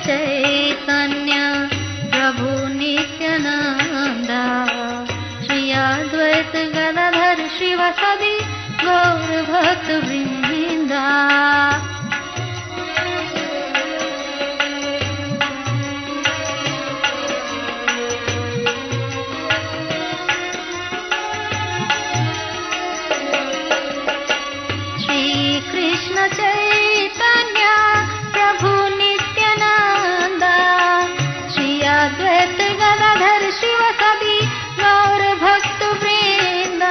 चैतन्य प्रभु नित्यानंद श्री अद्वैत गदाधर शिवासादि गौर भक्त वृंदा। कृष्ण चैतन्य प्रभु नित्यानंद श्री अद्वैत गदाधर शिवासादि गौर भक्त वृंद।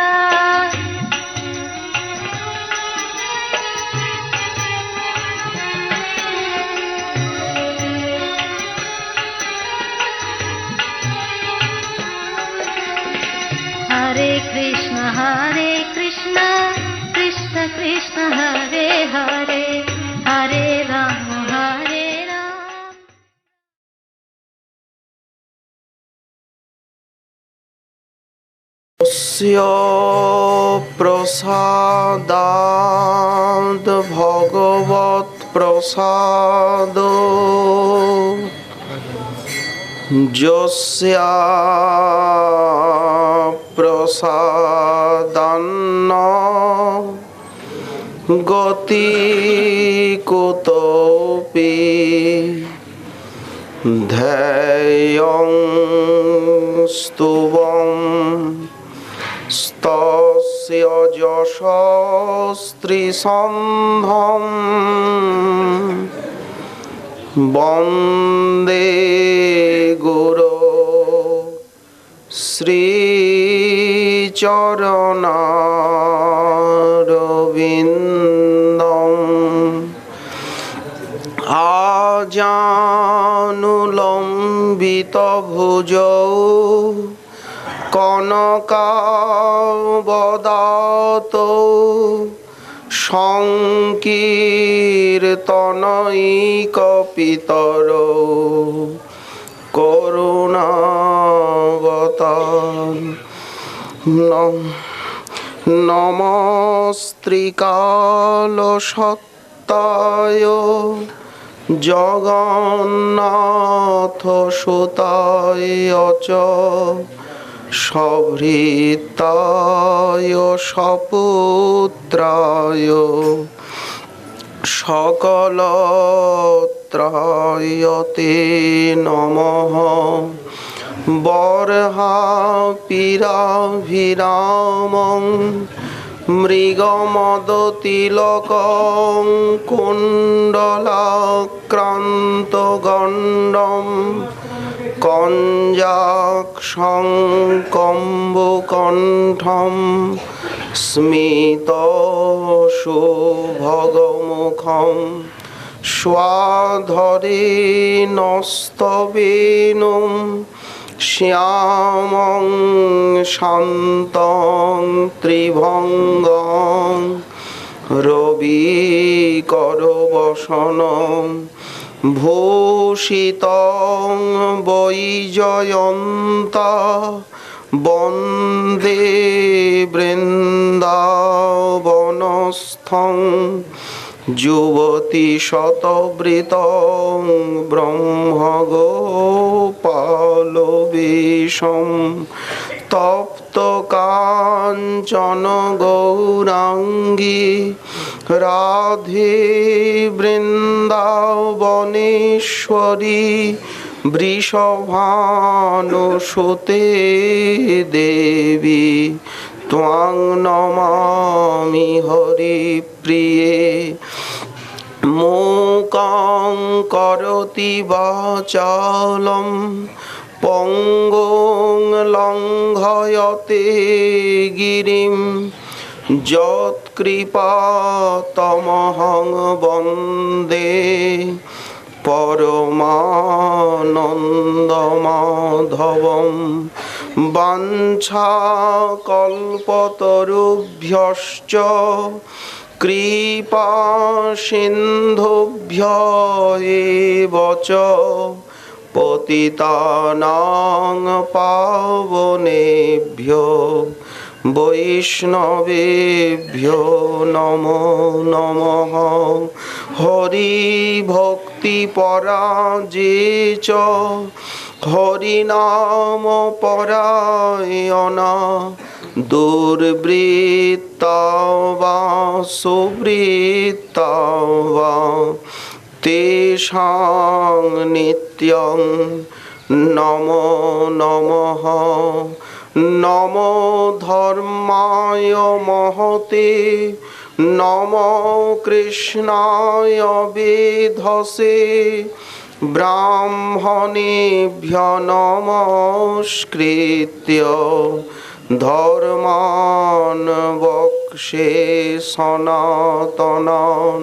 हरे कृष्ण कृष्ण कृष्ण हरे हरे हरे राम हरे राम। तस्य प्रसादाद् भगवत् प्रसाद यस्य प्रसादान्न गति कुतोऽपि ध्येयं स्तुवं तस्य यशस्त्रिसन्धं वन्दे गुरो श्रीचरणारविन्दम् आजानुलम्बितभुजौ कनकावदातौ संकीर्तनैकपितरौ करुणावतार नमस्त्रिकालसत्ताय जगन्नाथसुताय च सभृताय सपुत्राय सकलत्राय ते नमः। बर्हापीराभिरामं मृगमदतिलकं कुण्डलाक्रान्तगण्डं कञ्जाक्षं कम्बुकण्ठं स्मितशुभगमुखं स्वाधरेणस्तवेनुं श्यामं शान्तं त्रिभङ्गं रविकरवसनं भूषितं वैजयन्ता वन्दे वृन्दावनस्थं युवतिशतवृतं ब्रह्मगोपालवेशं तप्तकाञ्चन गौराङ्गी राधे वृन्दावनेश्वरी वृषभानुसुते देवी त्वां नमामि हरिप्रिये। मूकां करोति वाचालं पङ्गुं लङ्घयते गिरिं यत्कृपातमहं वन्दे परमानन्दमाधवं। वाञ्छाकल्पतरुभ्यश्च कृपासिन्धुभ्य एव च पतितानां पावनेभ्यो বৈষ্ণবেভ্যো নমো নমঃ। হরি ভক্তি পরাজে চ হরিনাম পরায়ণা দুর্বৃত্তা বা সুবৃত্তা বা তেষাং নিত্যং নমো নমঃ। নমো ধর্মায় মহতে নমো কৃষ্ণায় বেধসে ব্রাহ্মণেভ্যো নমস্কৃত্য ধর্মাन् বক্ষ্যে সনাতনাन्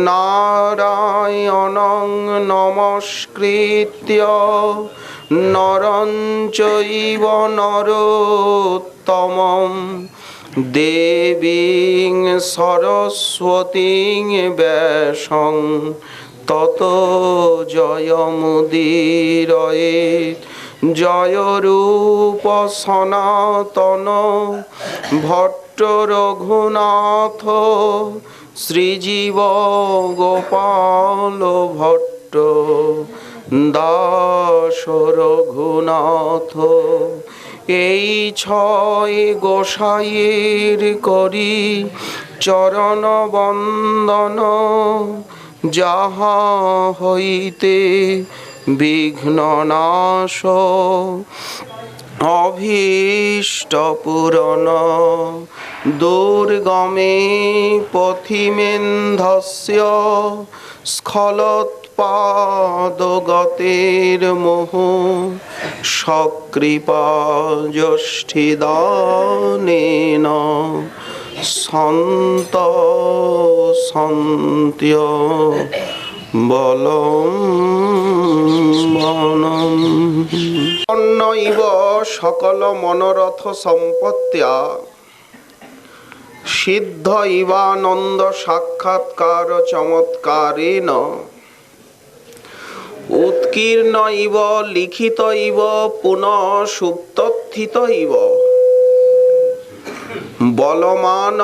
নারায়ণং নমস্কৃত্য নরং চৈব নরোত্তমং দেবীং সরস্বতীং ব্যাসং ততো জয়মুদীরয়েৎ। জয় রূপ সনাতন ভট্ট রঘুনাথ শ্রীজীব গোপাল ভট্ট দাস রঘুনাথ। এই ছয় গোসাইয়ের করি চরণ বন্দন, যাহা হইতে বিঘ্ন নাশ অভীষ্ট পূরণ। দুর্গমে পথিমেন্ধস্য স্খলোৎপাদগতের মোহ সকৃপা যষ্ঠিদানেন সন্ত সন্ত্য বলম্বনম। অন্নৈব সকল মনোরথ সম্পত্ত্যা সিদ্ধ ইবানন্দ সাক্ষাৎকার চমৎকারেণ উৎকীর্ণ ইব লিখিত ইব পুনঃ সুপ্তথিত ইব বলমান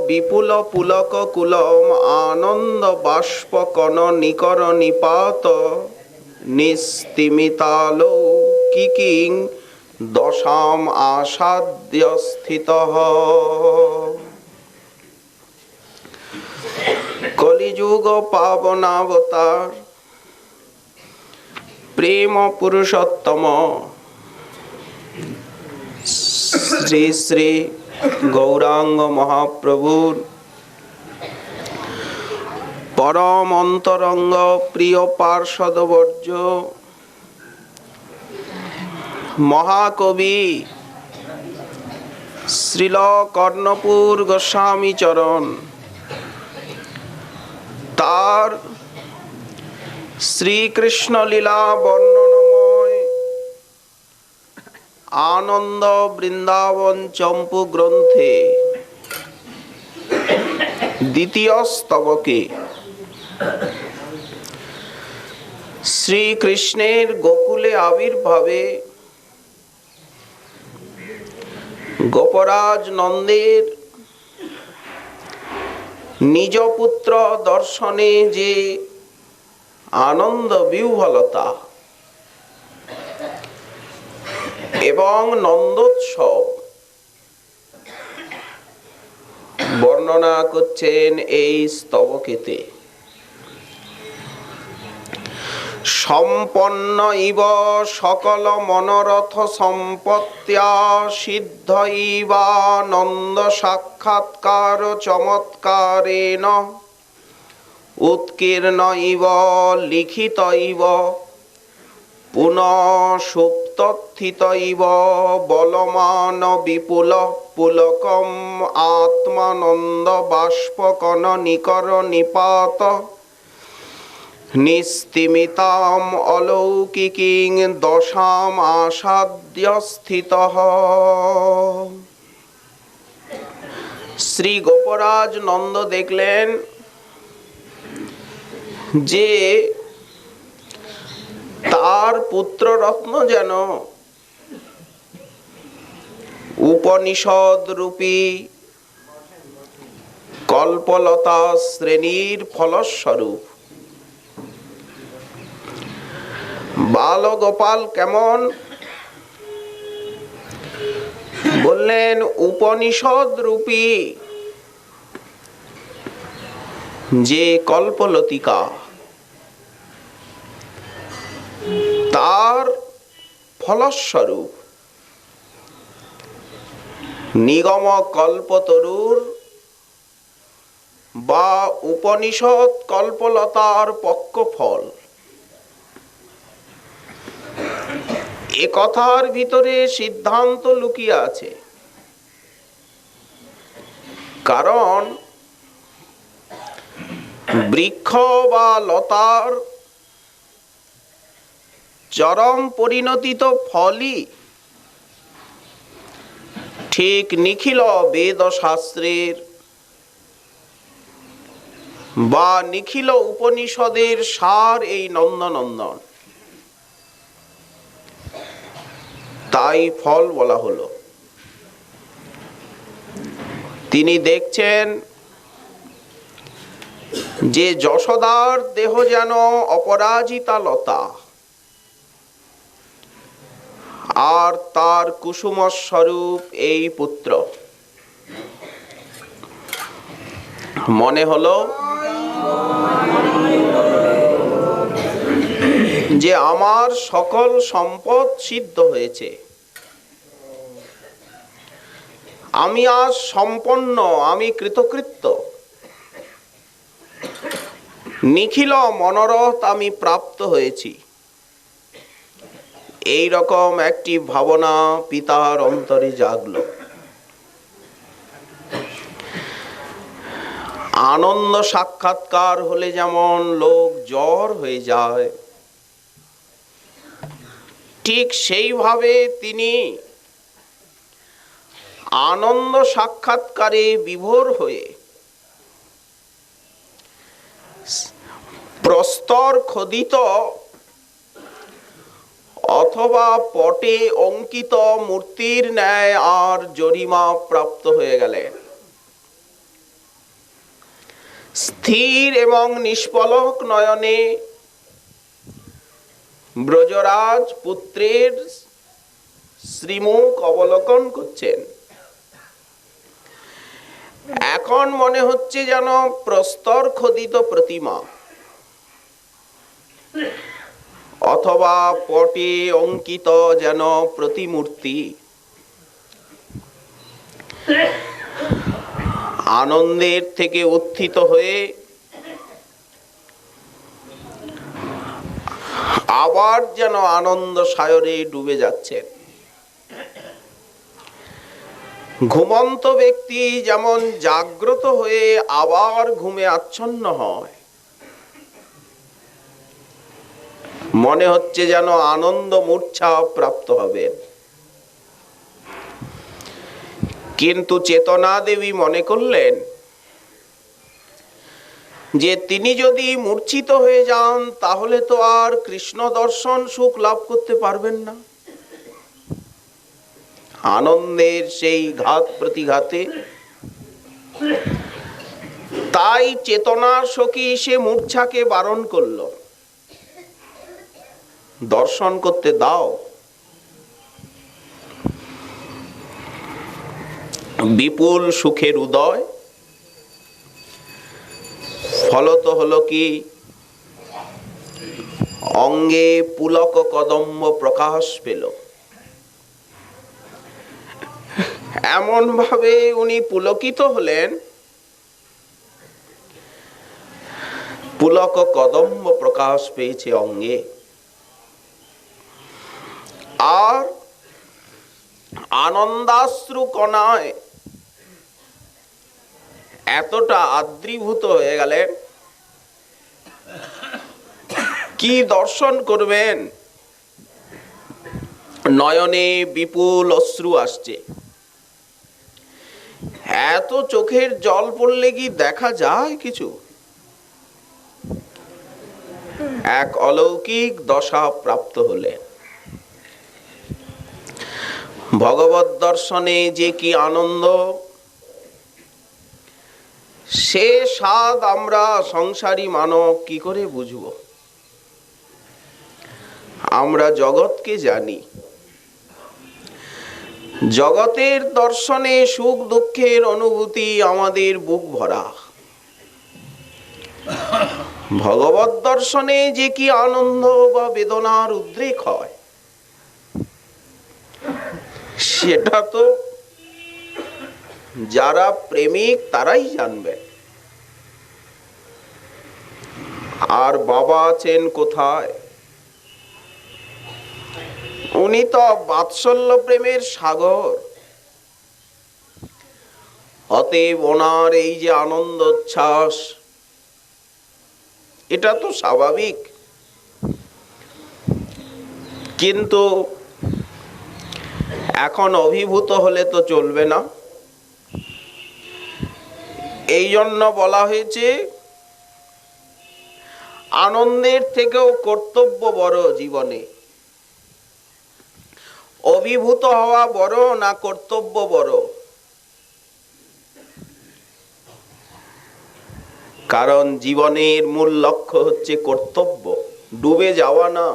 বিপুল পুলক কুলম আনন্দ বাষ্প কণ নিকর নিপাত নিস্তিমিতালো কিকিং দশাম আসাদ্য স্থিতঃ। কলিযুগ পাবনাবতার প্রেম পুরুষোত্তম শ্রী শ্রী গৌরাঙ্গ মহাপ্রভুর পরম অন্তরঙ্গ প্রিয় পার্ষদবর্য মহাকবি শ্রীল কর্ণপুর গোস্বামী চরণ তার শ্রীকৃষ্ণ লীলা বর্ণনময় আনন্দ বৃন্দাবন চম্পু গ্রন্থে দ্বিতীয় স্তবকে শ্রীকৃষ্ণের গোকুলে আবির্ভাবে গোপরাজ নন্দের নিজ পুত্র দর্শনে যে আনন্দ বিহ্বলতা এবং নন্দোৎসব বর্ণনা করছেন এই স্তবকেতে। সম্পন্ন ইব সকল মনোরথ সম্পত্ত্যা সিদ্ধ ইবানন্দ সাক্ষাৎকার চমৎকারেণ উৎকীর্ণ ইব লিখিত ইব পুনঃ সুপ্তথিত ইব বলমান বিপুল পুলকম আত্মানন্দ বাষ্পকণ নিকর নিপাত নিস্তিমিতাম অলৌকিকিং দশাম আসাদ্য স্থিতঃ। শ্রী গোপরাজ নন্দ দেখলেন যে তার পুত্র রত্ন যেন উপনিষদ রূপী কল্পলতা শ্রেণীর ফলস্বরূপ বালগোপাল কেমন? বললেন উপনিষদ রূপী যে কল্পলতিকা, তার ফলস্বরূপ নিগম কল্পতরুর বা উপনিষদ কল্পলতার পক্কফল। এ কথার ভিতরে সিদ্ধান্ত লুকিয়ে আছে। কারণ বৃক্ষ বা লতার চরম পরিণতিত ফলই ঠিক নিখিল বেদ শাস্ত্রের বা নিখিল উপনিষদের সার এই নন্দনন্দন, তাই ফল বলা হলো। তিনি দেখছেন যে যশোদার দেহ যেন অপরাজিতা লতা, আর তার কুসুম স্বরূপ এই পুত্র। মনে হলো যে আমার সকল সম্পদ সিদ্ধ হয়েছে, আমি আজ সম্পন্ন, আমি কৃতকৃত্য, নিখিল মনোরথ আমি প্রাপ্ত হয়েছি। এই রকম একটি ভাবনা পিতার অন্তরে জাগলো। আনন্দ সাক্ষাৎকার হলে যেমন লোক জ্বর হয়ে যায়, ঠিক সেইভাবে তিনি আনন্দ সাক্ষাৎকারে বিভোর হয়ে প্রস্তর খোদিত অথবা পটে অঙ্কিত মূর্তির ন্যায় আর জরিমা প্রাপ্ত হয়ে গেলেন। স্থির এবং নিষ্পলক নয়নে ব্রজরাজ পুত্রের শ্রীমুখ অবলোকন করছেন। এখন মনে হচ্ছে যেন প্রস্তর খোদিত প্রতিমা অথবা পটে অঙ্কিত যেন প্রতিমূর্তি। আনন্দের থেকে উত্থিত হয়ে আবার যেন আনন্দ সাগরে ডুবে যাচ্ছেন। ঘুমন্ত ব্যক্তি যেমন জাগ্রত হয়ে আবার ঘুমে আচ্ছন্ন হয়, মনে হচ্ছে যেন আনন্দ মূর্ছা প্রাপ্ত হবেন। কিন্তু চেতনা দেবী মনে করলেন যে তিনি যদি মূর্ছিত হয়ে যান তাহলে তো আর কৃষ্ণ দর্শন সুখ লাভ করতে পারবেন না। আনন্দের সেই ঘাত প্রতিঘাতে তাই চেতনার সখী সে মূর্ছাকে বারণ করল, দর্শন করতে দাও। বিপুল সুখের উদয়, ফলত হলো কি অঙ্গে পুলক কদম্ব প্রকাশ পেল। এমন ভাবে উনি পুলকিত হলেন, পুলক কদম্ব প্রকাশ পেয়েছে অঙ্গে। আর আনন্দাশ্রু কণায় এতটা আদ্রীভূত হয়ে গেলেন, কি দর্শন করবেন? নয়নে বিপুল অশ্রু আসছে। এত চোখের জল পড়লে কি দেখা যায় কিছু? এক অলৌকিক দশা প্রাপ্ত হলেন। ভগবত দর্শনে যে কি আনন্দ, সে স্বাদ আমরা সংসারী মানব কি করে বুঝব? আমরা জগৎকে জানি, জগতের দর্শনে সুখ দুঃখের অনুভূতি আমাদের বুক ভরা। ভগবত দর্শনে যে কি আনন্দ বা বেদনার উদ্রেক হয়, সেটা তো যারা প্রেমিক তারাই জানবে। আর বাবা আছেন কোথায়? উনি তো বাৎসল্য প্রেমের সাগর। অতএব ওনার এই যে আনন্দ উচ্ছ্বাস, এটা তো স্বাভাবিক। কিন্তু এখন অভিভূত হলে তো চলবে না। এই জন্য বলা হয়েছে আনন্দের থেকেও কর্তব্য বড় জীবনে। অভিভূত হওয়া বড় না কর্তব্য বড়? কারণ জীবনের মূল লক্ষ্য হচ্ছে কর্তব্য, ডুবে যাওয়া না।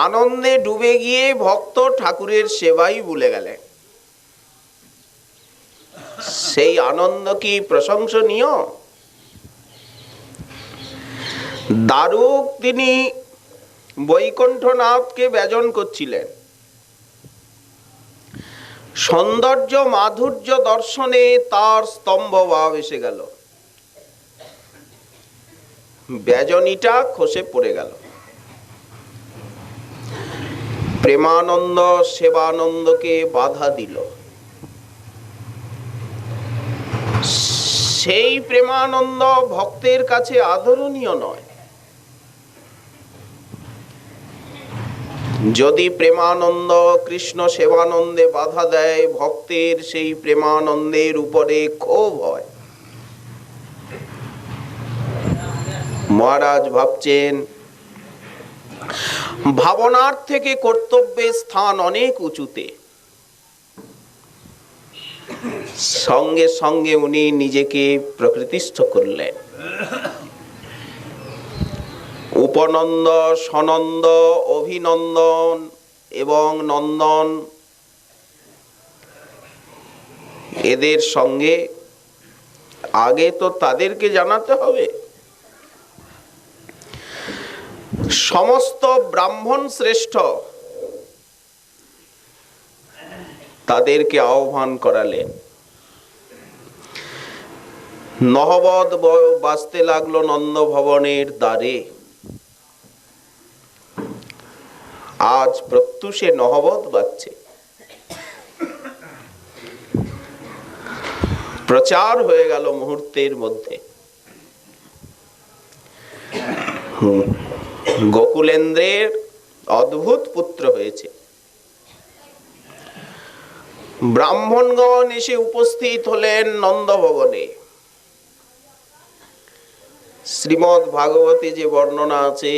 আনন্দে ডুবে গিয়ে ভক্ত ঠাকুরের সেবাই ভুলে গেলেন। সেই আনন্দ কি প্রশংসনীয়? দারুক তিনি বৈকুণ্ঠনাথকে ব্যজন করছিলেন। সৌন্দর্য মাধুর্য দর্শনে তার স্তম্ভ ভাব এসে গেল, ব্যজনীটা খসে পড়ে গেল। প্রেমানন্দ সেবানন্দকে বাধা দিল। সেই প্রেমানন্দ ভক্তের কাছে আদরণীয় নয়। যদি প্রেমানন্দ কৃষ্ণ সেবানন্দে বাধা দেয়, ভক্তের সেই প্রেমানন্দের উপরে ক্ষোভ হয়। মহারাজ ভাবছেন ভাবনার থেকে কর্তব্যের স্থান অনেক উঁচুতে। সঙ্গে সঙ্গে উনি নিজেকে প্রকৃতিস্থ করলেন। উপনন্দ, সনন্দ, অভিনন্দন এবং নন্দন, এদের সঙ্গে আগে তো তাদেরকে জানাতে হবে। সমস্ত ব্রাহ্মণ শ্রেষ্ঠ তাদেরকে আহ্বান করালেন। নহবত বাজতে লাগলো নন্দ ভবনের দ্বারে। আজ প্রত্যুষে নহবত বাজছে, প্রচার হয়ে গেল মুহূর্তের মধ্যে। গোকুলেন্দ্রের অদ্ভুত পুত্র হয়েছে। ব্রাহ্মণগণ এসে উপস্থিত হলেন নন্দ ভবনে। শ্রীমদ্ ভাগবতে যে বর্ণনা আছে,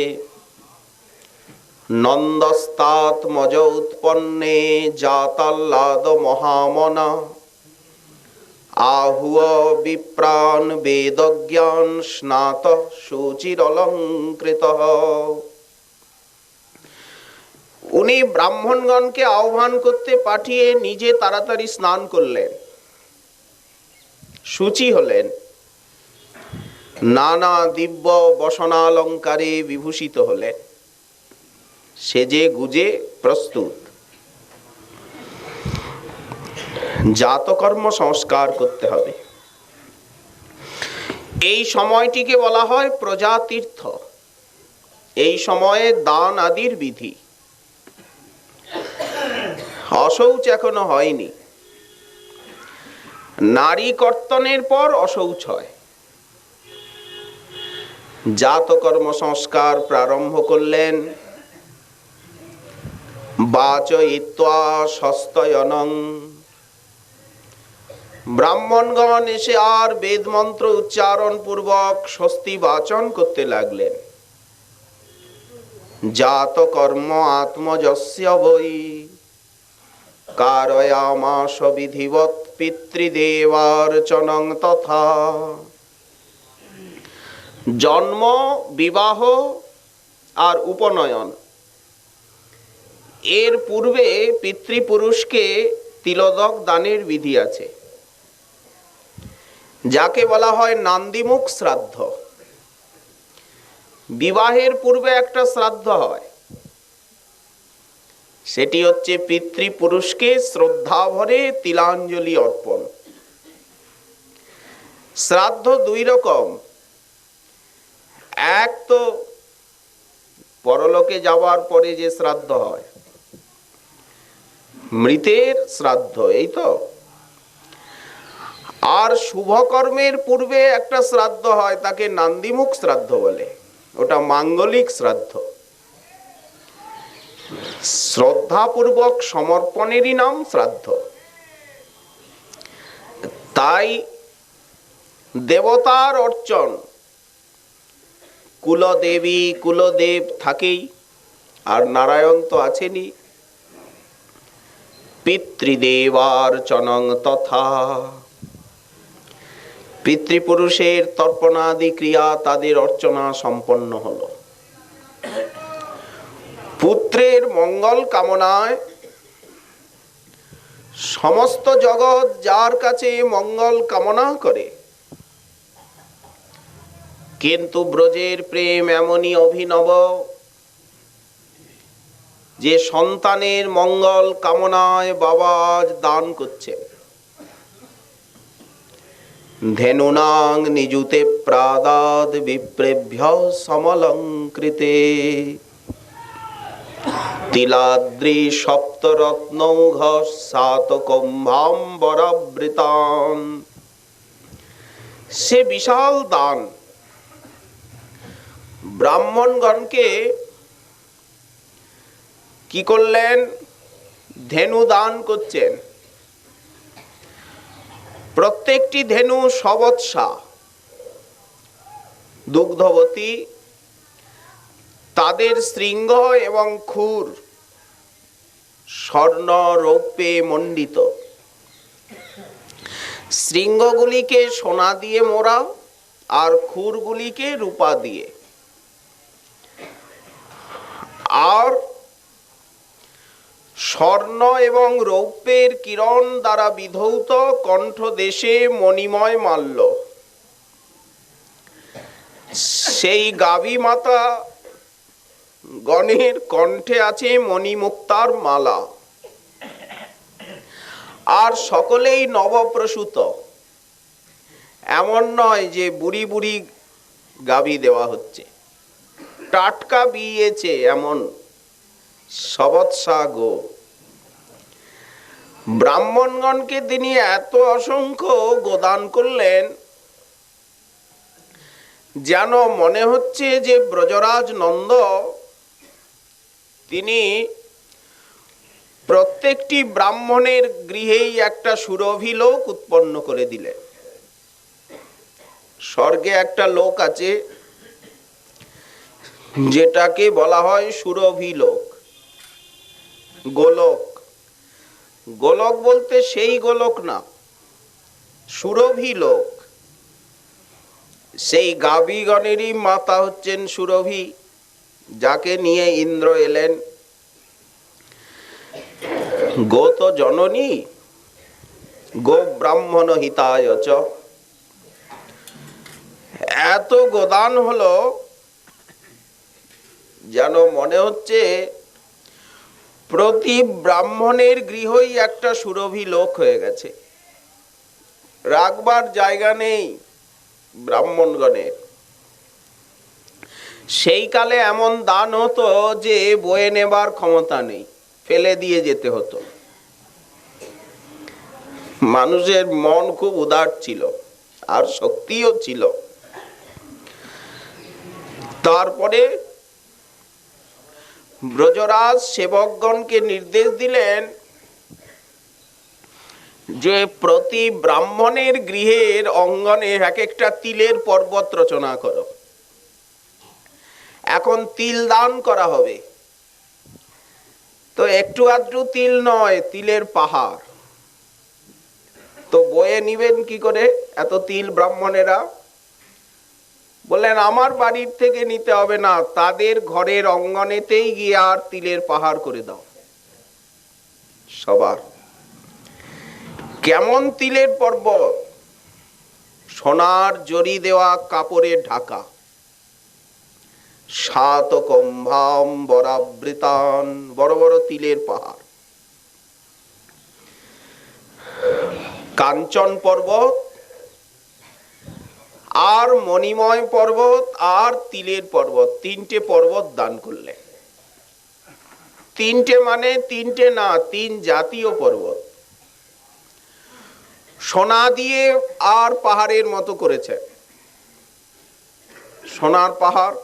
নন্দস্তাৎ মজ উৎপন্নে জাতাল্লাদ মহামনা আহুয় বিপ্রাণ বেদজ্ঞান স্নাত শুচিরলঙ্কৃত। উনি ব্রাহ্মণগণকে আহ্বান করতে পাঠিয়ে নিজে তাড়াতাড়ি স্নান করলেন, শুচি হলেন, নানা দিব্য বসনালঙ্কারে বিভূষিত হলেন, সেজে গুজে প্রস্তুত। জাতকর্ম সংস্কার করতে হবে। এই সময়টিকে বলা হয় প্রজাতীর্থ। এই সময়ে দান আদির বিধি। অশৌচ এখনো হয়নি। নারী কর্তনের পর অশৌচ হয়। জাতকর্ম সংস্কার প্রারম্ভ করলেন। বাচয়িত্বা স্বস্তয়নং। ব্রাহ্মণগণ এসে আর বেদ মন্ত্র উচ্চারণ পূর্বক স্বস্তি বাচন করতে লাগলেন। জাত কর্ম আত্মযস্য বৈ কারয়ামাস বিধিবৎ পিতৃদেবার্চনং তথা। জন্ম, বিবাহ আর উপনয়ন এর পূর্বে পিতৃপুরুষকে তিলদক দানের বিধি আছে, যাকে বলা হয় নান্দিমুখ শ্রাদ্ধ। বিবাহের পূর্বে একটা শ্রাদ্ধ হয়, সেটি হচ্ছে পিতৃপুরুষকে শ্রদ্ধা ভরে তিলাঞ্জলি অর্পণ। শ্রাদ্ধ দুই রকম, এক তো পরলোকে যাওয়ার পরে যে শ্রাদ্ধ হয়, মৃতের শ্রাদ্ধ, এই তো। আর শুভকর্মের পূর্বে একটা শ্রাদ্ধ হয়, তাকে নান্দিমুখ শ্রাদ্ধ বলে, ওটা মাঙ্গলিক শ্রাদ্ধ। শ্রদ্ধাপূর্বক সমর্পণেরই নাম শ্রাদ্ধ। তাই দেবতার অর্চন, কুলদেবী কুলদেব থাকেই, আর নারায়ণ তো আছেনই। পিতৃদেবার্চনং তথা, পিতৃপুরুষের তর্পণাদি ক্রিয়া, তাদের অর্চনা সম্পন্ন হলো। পুত্রের মঙ্গল কামনায় সমস্ত জগৎ যার কাছে মঙ্গল কামনা করে, কিন্তু ব্রজের প্রেম এমনই অভিনব যে সন্তানের মঙ্গল কামনায় বাবা আজ দান করছেন। ধেনুনাং নিযুতে প্রাদাদ বিপ্রেভ্য সমলঙ্কৃতে তিলাদ্রি সপ্তরত্নৌঘ সাতকুম্ভাম্বরাবৃতান। সে বিশাল দান ব্রাহ্মণগণকে কি করলেন? ধেনু দান করছেন। প্রত্যেকটি ধেনু সবৎসা, দুগ্ধবতী, তাদের শৃঙ্গ এবং খুর স্বর্ণ রৌপ্যে মণ্ডিত। শৃঙ্গগুলিকে সোনা দিয়ে মোড়া আর খুরগুলিকে রূপা দিয়ে। আর স্বর্ণ এবং রৌপ্যের কিরণ দ্বারা বিধৌত কণ্ঠদেশে মণিময় মাল্য। সেই গাভী মাতা গণের কণ্ঠে আছে মণিমুক্তার মালা। আর সকলেই নবপ্রসূত, এমন নয় যে বুড়ি বুড়ি গাভী দেওয়া হচ্ছে, টাটকা বিয়েছে এমন সবৎসা গো। ব্রাহ্মণগণকে তিনি এত অসংখ্য গোদান করলেন, যেন মনে হচ্ছে যে ব্রজরাজ নন্দ তিনি প্রত্যেকটি ব্রাহ্মণের গৃহেই একটা সুরভি লোক উৎপন্ন করে দিলেন। স্বর্গে একটা লোক আছে যেটাকে বলা হয় সুরভি লোক, গোলক। গোলক বলতে সেই গোলক না, সুরভি লোক। সেই গাভীগণেরই মাতা হচ্ছেন সুরভি, যাকে নিয়ে ইন্দ্র এলেন। গোত জননী গো ব্রাহ্মণ হিতায় চ। এত গোদান হলো যেন মনে হচ্ছে প্রতি ব্রাহ্মণের গৃহই একটা সুরভি লোক হয়ে গেছে, রাখবার জায়গা নেই ব্রাহ্মণগণের। সেই কালে এমন দান হতো যে বয়ে নেবার ক্ষমতা নেই, ফেলে দিয়ে যেতে হতো। মানুষের মন খুব উদার ছিল আর শক্তিও ছিল। তারপরে ব্রজরাজ সেবকগণকে নির্দেশ দিলেন যে প্রতি ব্রাহ্মণের গৃহের অঙ্গনে এক একটা তিলের পর্বত রচনা করো। এখন এখন তিল দান করা হবে। তো একটু আধটু তিল নয়, তিলের পাহাড়। তো বয়ে নিবেন কি করে এত তিল ব্রাহ্মণেরা? বললেন আমার বাড়ির থেকে নিতে হবে না, তাদের ঘরের অঙ্গনেতেই গিয়ে আর তিলের পাহাড় করে দাও সবার। কেমন তিলের পর্বত? সোনার জরি দেওয়া কাপড়ে ঢাকা, সাত কম্ভাম বরাবৃতান, বড় বড় তিলের পাহাড়। কাঞ্চন পর্বত আর মণিময় পর্বত আর তিলের পর্বত, তিনটে পর্বত দান করলেন। তিনটে মানে তিনটে না, তিন জাতীয় পর্বত সোনা দিয়ে আর পাহাড়ের মতো করেছে। সোনার পাহাড়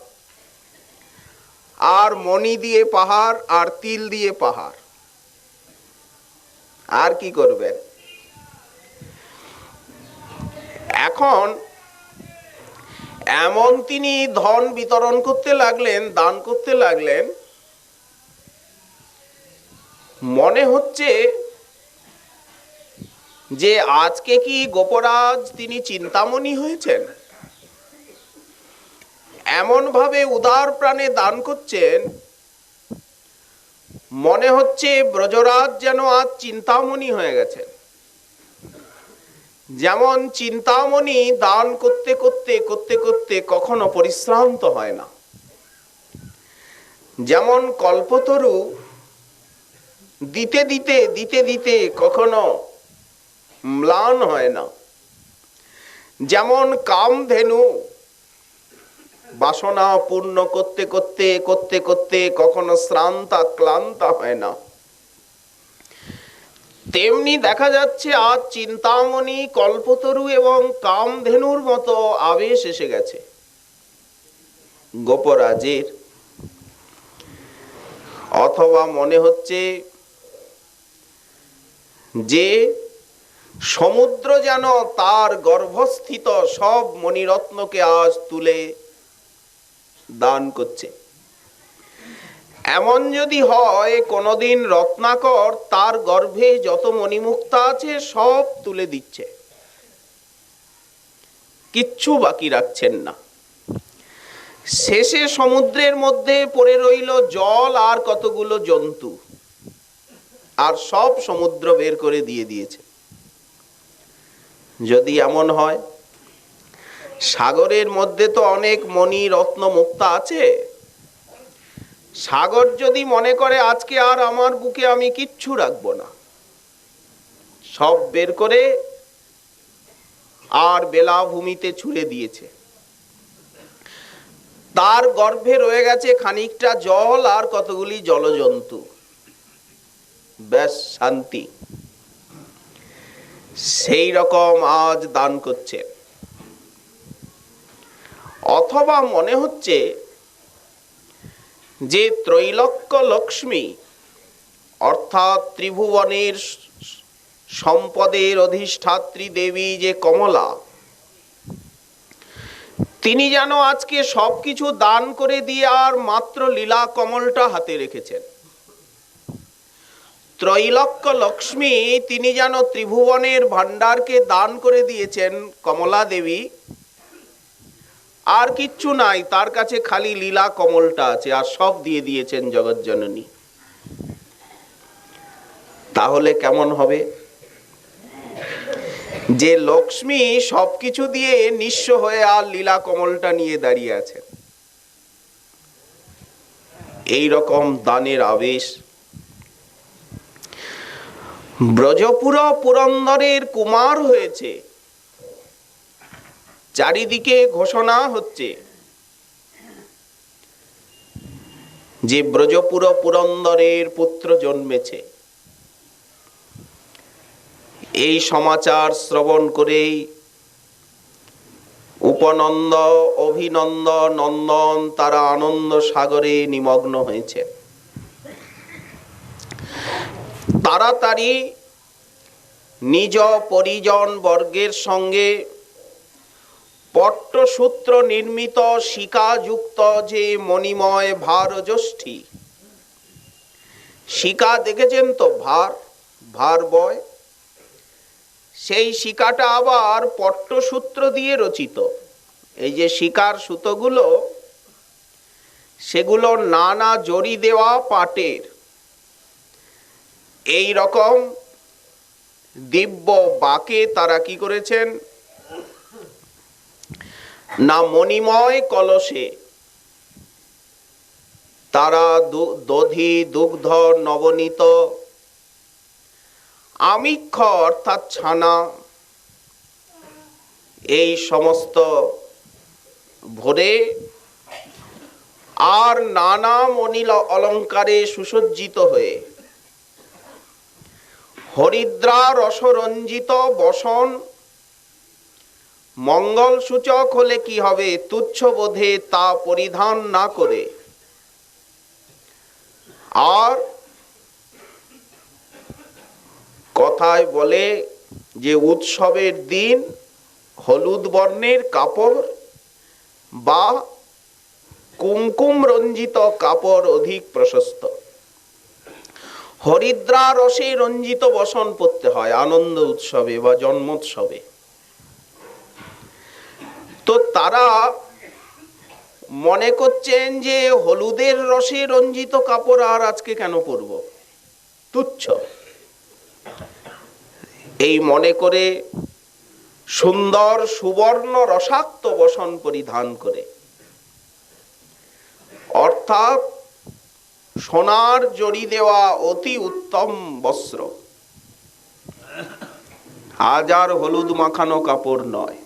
আর মণি দিয়ে পাহাড় আর তিল দিয়ে পাহাড়। আর কি করবেন? এখন এমন তিনি ধন বিতরণ করতে লাগলেন, দান করতে লাগলেন, মনে হচ্ছে যে আজকে কি গোপরাজ তিনি চিন্তামণি হয়েছেন। এমন ভাবে উদার প্রাণে দান করছেন, মনে হচ্ছে ব্রজরাজ যেন আজ চিন্তামণি হয়ে গেছেন। যেমন চিন্তামণি দান করতে করতে করতে করতে কখনো পরিশ্রান্ত হয় না, যেমন কল্পতরু দিতে দিতে দিতে দিতে কখনো ম্লান হয় না, যেমন কামধেনু বাসনা পূর্ণ করতে করতে করতে করতে কখনো শ্রান্ত ক্লান্ত হয় না, তেমনি দেখা যাচ্ছে আজ চিন্তামণি কল্পতরু এবং কামধেনুর মতো আবেশ এসে গেছে গোপরাজের। অথবা মনে হচ্ছে যে সমুদ্র যেন তার গর্ভস্থিত সব মণিরত্নকে আজ তুলে দান করছে। এমন যদি হয় কোনদিন রত্নাকর তার গর্ভে যত মণিমুক্তা আছে সব তুলে দিচ্ছে, কিচ্ছু বাকি রাখছেন না। শেষে সমুদ্রের মধ্যে পড়ে রইল জল আর কতগুলো জন্তু, আর সব সমুদ্র বের করে দিয়ে দিয়েছে। যদি এমন হয়, সাগরের মধ্যে তো অনেক মণি রত্ন মুক্তা আছে, সাগর যদি মনে করে আজকে আর আমার বুকে আমি কিচ্ছু রাখবো না, সব বের করে আর বেলাভূমিতে ছুড়ে দিয়েছে, তার গর্ভে রয়ে গেছে খানিকটা জল আর কতগুলি জলজন্তু, ব্যাস শান্তি। সেই রকম আজ দান করছে। অথবা মনে হচ্ছে যে ত্রৈলোক্য লক্ষ্মী অর্থাৎ ত্রিভুবনের সম্পদের অধিষ্ঠাত্রী দেবী যে কমলা, তিনি যেন আজকে সবকিছু দান করে দিয়ে আর মাত্র লীলা কমলটা হাতে রেখেছেন। ত্রৈলোক্য লক্ষ্মী তিনি যেন ত্রিভুবনের ভান্ডারকে দান করে দিয়েছেন কমলা দেবী, আর কিচ্ছু নাই, তার কাছে খালি লীলা কমলটা আছে, আর সব দিয়ে দিয়েছেন জগৎজননী। তাহলে কেমন হবে? যে লক্ষ্মী সবকিছু দিয়ে নিঃস্ব হয়ে আর লীলা কমলটা নিয়ে দাঁড়িয়ে আছেন। এই রকম দানের আবেশ। ব্রজপুর পুরন্দরের কুমার হয়েছে, চারিদিকে ঘোষণা হচ্ছে যে ব্রজপুর পুরন্দরের পুত্র জন্মেছে। এই সমাচার শ্রবণ করেই উপনন্দ, অভিনন্দ, নন্দন তারা আনন্দ সাগরে নিমগ্ন হয়েছে। তাড়াতাড়ি নিজ পরিজন বর্গের সঙ্গে পট্টসূত্র নির্মিত শিকাযুক্ত যে মণিময় ভারযষ্টি, শিকা দেখেছেন তো, ভার বয়, সেই শিকাটা আবার পট্টসূত্র দিয়ে রচিত। এই যে শিকার সুতোগুলো, সেগুলো নানা জড়ি দেওয়া পাটের। এই রকম দিব্য বাঁকে তারা কি করেছেন না, মণিময় কলসে তারা দধি, দুগ্ধ, নবনীত, আমিক্ষ অর্থাৎ ছানা, এই সমস্ত ভরে আর নানা মণি অলঙ্কারে সুসজ্জিত হয়ে হরিদ্রা রসরঞ্জিত বসন মঙ্গল সূচক হলে কি হবে, তুচ্ছ বোধে তা পরিধান না করে আর কথায় বলে যে উৎসবের দিন হলুদ বর্ণের কাপড় বা কুমকুম রঞ্জিত কাপড় অধিক প্রশস্ত, হরিদ্রা রসে রঞ্জিত বসন পরতে হয় আনন্দ উৎসবে বা জন্মোৎসবে। তো তারা মনে করছেন যে হলুদের রসে রঞ্জিত কাপড় আর আজকে কেন পরব, তুচ্ছ, এই মনে করে সুন্দর সুবর্ণ রসাক্ত বসন পরিধান করে, অর্থাৎ সোনার জড়ি দেওয়া অতি উত্তম বস্ত্র, আজ আর হলুদ মাখানো কাপড় নয়,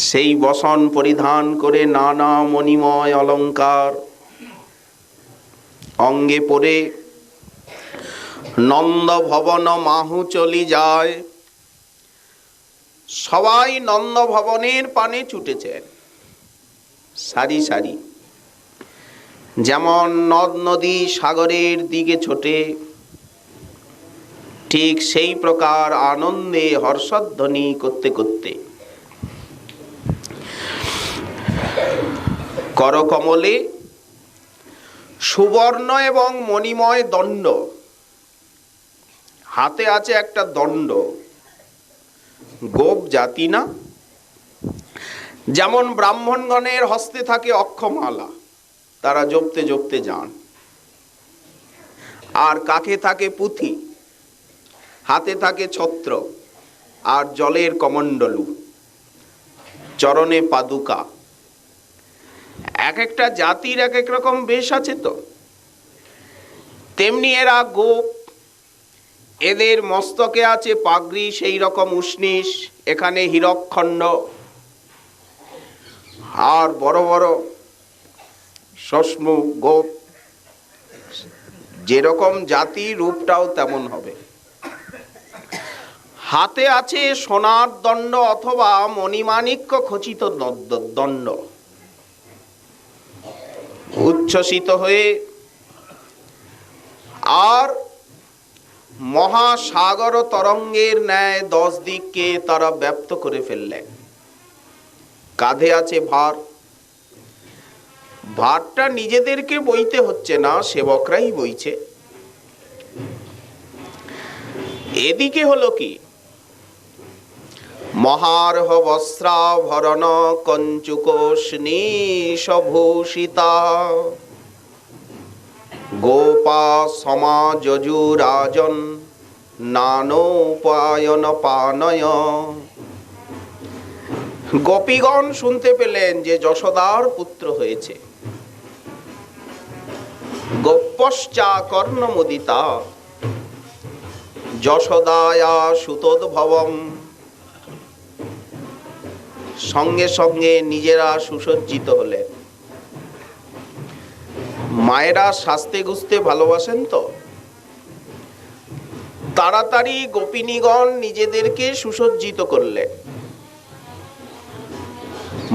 সেই বসন পরিধান করে নানা মণিময় অলঙ্কার অঙ্গে পরে নন্দ ভবন মাহু চলি যায়। সবাই নন্দ ভবনের পানে ছুটেছেন সারি সারি, যেমন নদ নদী সাগরের দিকে ছোটে, ঠিক সেই প্রকার আনন্দে হর্ষধ্বনি করতে করতে করকমলে সুবর্ণ এবং মণিময় দণ্ড, হাতে আছে একটা দণ্ড, গোপ জাতি না, যেমন ব্রাহ্মণগণের হস্তে থাকে অক্ষমালা, তারা জপতে জপতে যান, আর কাকে থাকে পুঁথি, হাতে থাকে ছত্র আর জলের কমণ্ডলু, চরণে পাদুকা। এক একটা জাতির এক এক রকম বেশ আছে, তো তেমনি এরা গোপ, এদের মস্তকে আছে পাগড়ি সেই রকম উষ্ণিস, এখানে হীরকখণ্ড, আর বড় বড় শ্মশ্রু গোপ, যেরকম জাতি রূপটাও তেমন হবে। হাতে আছে সোনার দণ্ড অথবা মণিমাণিক্য খচিত দণ্ড, উচ্ছ্বসিত হয়ে আর মহাসাগর তরঙ্গের ন্যায় 10 দিককে তারা ব্যপ্ত করে ফেললেন। কাঁধে আছে ভার, ভারটা নিজেদেরকে বইতে হচ্ছে না, সেবকরাই বইছে। এদিকে হলো কি, মহার্হ বস্ত্রাভরণ কঞ্চুকোষ্ণীশভূষিতা গোপা সমাযজুরাজন নানোপায়ন পানয়। গোপীগণ শুনতে পেলেন যে যশোদার পুত্র হয়েছে। গোপশ্চা কর্ণমুদিতা যশোদায়া সুতোদ্ভবম, সঙ্গে সঙ্গে নিজেরা সুসজ্জিত হলেন। মায়েরা সাজতে গুজতে ভালোবাসেন, তো তাড়াতাড়ি গোপিনীগণ নিজেদেরকে সুসজ্জিত করলেন।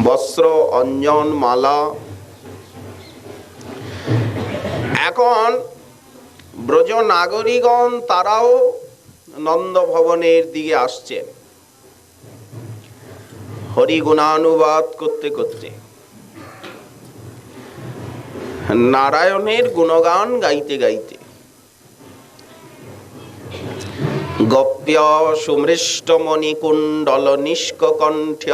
বস্ত্র, অঞ্জন, মালা। এখন ব্রজ নাগরীগণ তারাও নন্দ ভবনের দিকে আসছেন। হরি গুণানুবাদ করতে করতে, নারায়ণের গুণগান গাইতে গাইতে, গপ্য সুমৃষ্ট মণিকুণ্ডল নিষ্কণ্ঠ্য